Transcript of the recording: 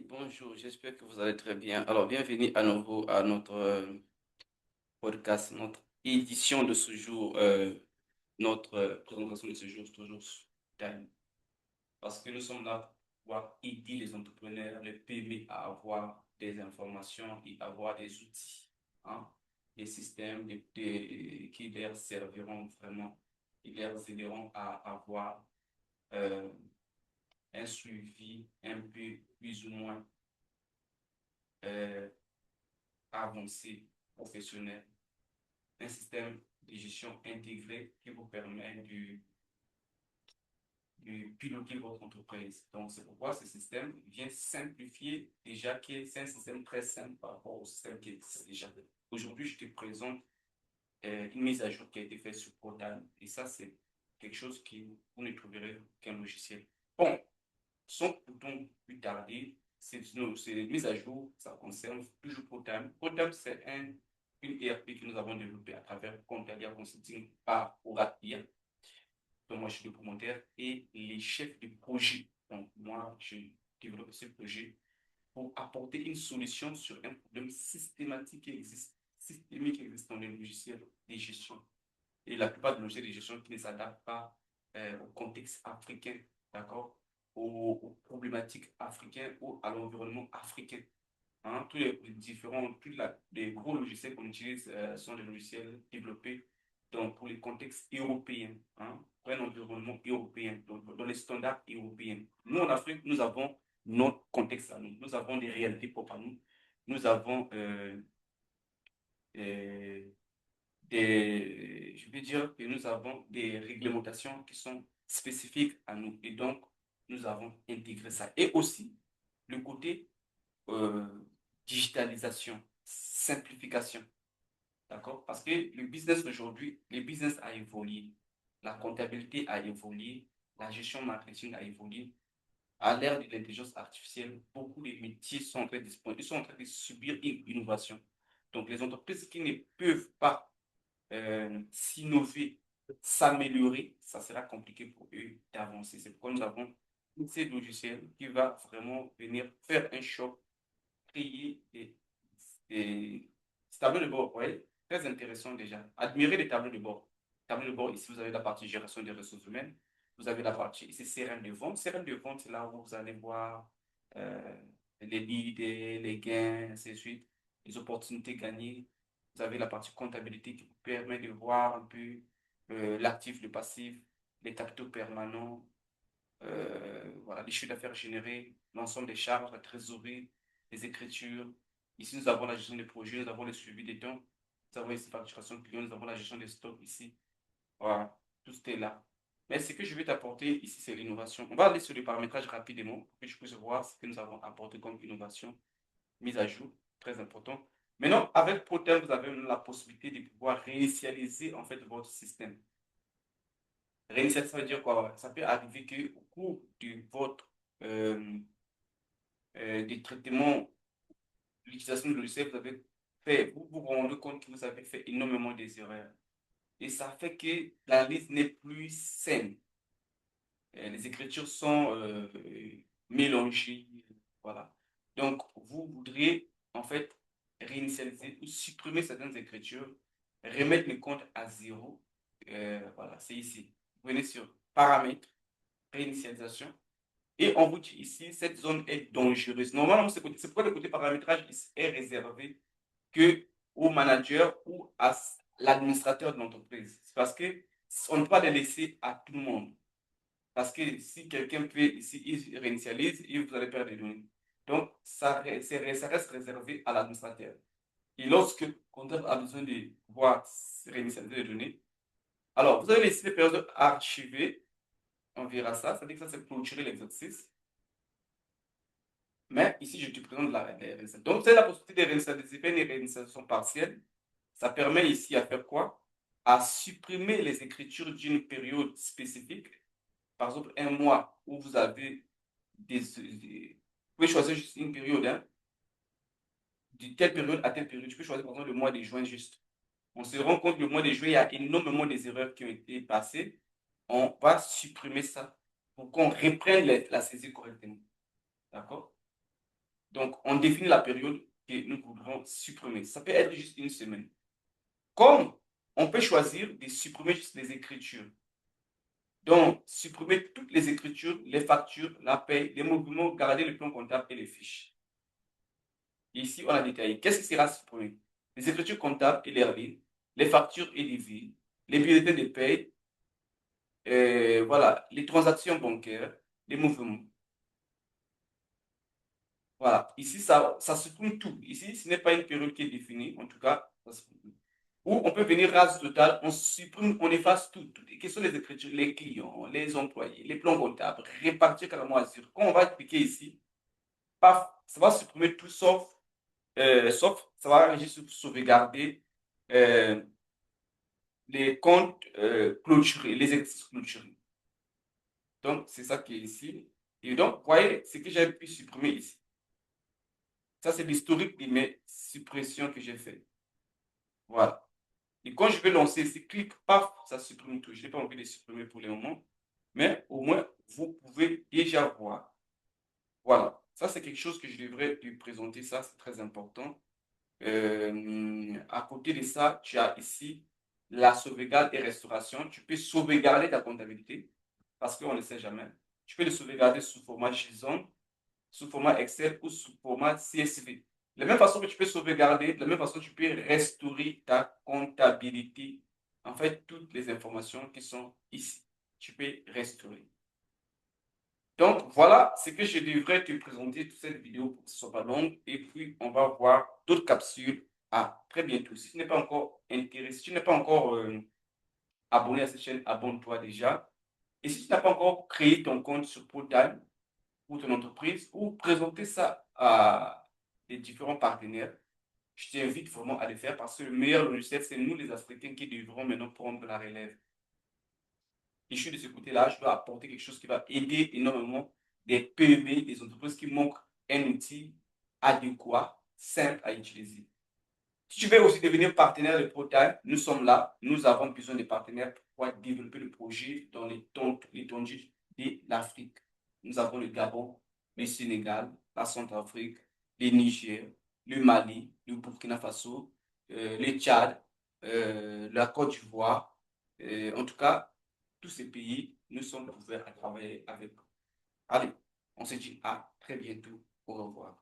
Bonjour, j'espère que vous allez très bien. Alors, bienvenue à nouveau à notre podcast, notre édition de ce jour, notre présentation de ce jour, toujours sur Time. Parce que nous sommes là pour pouvoir aider les entrepreneurs, les PME à avoir des informations et avoir des outils, hein, des systèmes qui leur serviront vraiment, qui leur aideront à avoir euh, un suivi un peu plus ou moins euh, avancé, professionnel, un système de gestion intégré qui vous permet de piloter votre entreprise. Donc, c'est pourquoi ce système vient simplifier déjà, c'est un système très simple par rapport au système qui existe déjà. Aujourd'hui, je te présente une mise à jour qui a été faite sur Portal et ça, c'est quelque chose que vous ne trouverez qu'un logiciel. Bon, sans pourtant plus tarder, ces mises à jour, ça concerne toujours Portal. Portal, c'est une ERP que nous avons développée à travers Contalia Consulting par Oracle. Donc, moi, je suis le promoteur et les chefs de projet. Donc, moi, je développe ce projet pour apporter une solution sur un problème systématique qui existe, systémique qui existe dans les logiciels de gestion. Et la plupart des logiciels de gestion qui ne s'adaptent pas au contexte africain, d'accord, aux problématiques africaines ou à l'environnement africain. Hein, les gros logiciels qu'on utilise sont des logiciels développés donc, pour les contextes européens, hein, pour un environnement européen, donc, dans les standards européens. Nous, en Afrique, nous avons notre contexte à nous. Nous avons des réalités propres à nous. Nous avons euh, je veux dire que nous avons des réglementations qui sont spécifiques à nous. Et donc, nous avons intégré ça. Et aussi, le côté euh, digitalisation, simplification. D'accord? Parce que le business aujourd'hui, le business a évolué. La comptabilité a évolué. La gestion marketing a évolué. À l'ère de l'intelligence artificielle, beaucoup de métiers sont en train de, ils sont en train de subir une innovation. Donc, les entreprises qui ne peuvent pas s'innover, s'améliorer, ça sera compliqué pour eux d'avancer. C'est pourquoi nous avons ces logiciels qui va vraiment venir faire un choc, créer des tableaux de bord. Ouais, très intéressant déjà. Admirez les tableaux de bord. Tableau de bord, ici, vous avez la partie gération des ressources humaines. Vous avez la partie ici, CRM de vente. CRM de vente, c'est là où vous allez voir euh, les leads, les gains, ainsi de suite, les opportunités gagnées. Vous avez la partie comptabilité qui vous permet de voir un peu l'actif, le passif, les capitaux permanents, voilà, les chiffres d'affaires générés, l'ensemble des charges, la trésorerie, les écritures. Ici, nous avons la gestion des projets, nous avons le suivi des dons, nous avons ici facturation client, nous avons la gestion des stocks ici. Voilà, tout est là. Mais ce que je vais t'apporter ici, c'est l'innovation. On va aller sur le paramétrage rapidement pour que je puisse voir ce que nous avons apporté comme innovation, mise à jour, très important. Maintenant, avec Protel, vous avez la possibilité de pouvoir réinitialiser en fait votre système. Réinitialiser, ça veut dire quoi? Ça peut arriver qu'au cours de votre euh, des traitements, l'utilisation de logiciel, vous vous rendez compte que vous avez fait énormément des erreurs. Et ça fait que la liste n'est plus saine. Les écritures sont mélangées. Voilà. Donc, vous voudriez en fait réinitialiser ou supprimer certaines écritures, remettre le compte à zéro. Voilà, c'est ici. Vous venez sur paramètres, réinitialisation. Et on vous dit ici, cette zone est dangereuse. Normalement, c'est pourquoi le côté paramétrage est réservé que au manager ou à l'administrateur de l'entreprise. C'est parce que on ne peut pas les laisser à tout le monde. Parce que si quelqu'un fait ici, il réinitialise, et vous allez perdre des données. Donc, ça reste réservé à l'administrateur. Et lorsque le comptable a besoin de pouvoir réinitialiser les données, alors vous avez laissé les périodes archivées, on verra ça, ça veut dire que ça c'est clôturer l'exercice. Mais ici, je te présente la réinitialisation. Donc, c'est la possibilité de réinitialiser une réinitialisation partielle. Ça permet ici à faire quoi? À supprimer les écritures d'une période spécifique. Par exemple, un mois où vous avez vous pouvez choisir juste une période, hein, de telle période à telle période. Tu peux choisir par exemple le mois de juin juste. On se rend compte que le mois de juin, il y a énormément des erreurs qui ont été passées. On va supprimer ça pour qu'on reprenne la saisie correctement. D'accord? Donc, on définit la période que nous voudrons supprimer. Ça peut être juste une semaine. Comme on peut choisir de supprimer juste les écritures. Donc, supprimer toutes les écritures, les factures, la paie, les mouvements, garder le plan comptable et les fiches. Ici, on a détaillé. Qu'est-ce qui sera supprimé? Les écritures comptables et les RV, les factures et les vies, les bulletins de paie, voilà, les transactions bancaires, les mouvements. Voilà. Ici, ça supprime tout. Ici, ce n'est pas une période qui est définie. En tout cas, ça supprime tout. Ou on peut venir rase totale, on supprime, on efface tout. Quelles sont les écritures, les clients, les employés, les plans comptables, répartir carrément à zéro. Quand on va cliquer ici, paf, ça va supprimer tout sauf ça va juste sauvegarder euh, les comptes clôturés, les exercices clôturés. Donc, c'est ça qui est ici. Et donc, vous voyez ce que j'ai pu supprimer ici. Ça, c'est l'historique de mes suppressions que j'ai fait. Voilà. Et quand je vais lancer ici, clic, paf, ça supprime tout. Je n'ai pas envie de supprimer pour le moment. Mais au moins, vous pouvez déjà voir. Voilà. Ça, c'est quelque chose que je devrais te présenter. Ça, c'est très important. À côté de ça, tu as ici la sauvegarde et restauration. Tu peux sauvegarder ta comptabilité parce qu'on ne le sait jamais. Tu peux le sauvegarder sous format JSON, sous format Excel ou sous format CSV. De la même façon que tu peux sauvegarder, de la même façon tu peux restaurer ta comptabilité. En fait, toutes les informations qui sont ici, tu peux restaurer. Donc, voilà ce que je devrais te présenter toute cette vidéo pour que ce ne soit pas longue. Et puis, on va voir d'autres capsules. À très bientôt. Si tu n'es pas encore intéressé, si tu n'es pas encore abonné à cette chaîne, abonne-toi déjà. Et si tu n'as pas encore créé ton compte sur Portal pour ton entreprise ou présenter ça à des différents partenaires, je t'invite vraiment à le faire parce que le meilleur logiciel, c'est nous les Africains qui devrons maintenant prendre la relève. Et je suis de ce côté-là, je dois apporter quelque chose qui va aider énormément des PME, des entreprises qui manquent un outil adéquat, simple à utiliser. Si tu veux aussi devenir partenaire de Portal, nous sommes là. Nous avons besoin de partenaires pour pouvoir développer le projet dans l'étendue de l'Afrique. Nous avons le Gabon, le Sénégal, la Centrafrique, le Niger, le Mali, le Burkina Faso, le Tchad, la Côte d'Ivoire. En tout cas, tous ces pays, nous sommes ouverts à travailler avec eux. Allez, on se dit à très bientôt. Au revoir.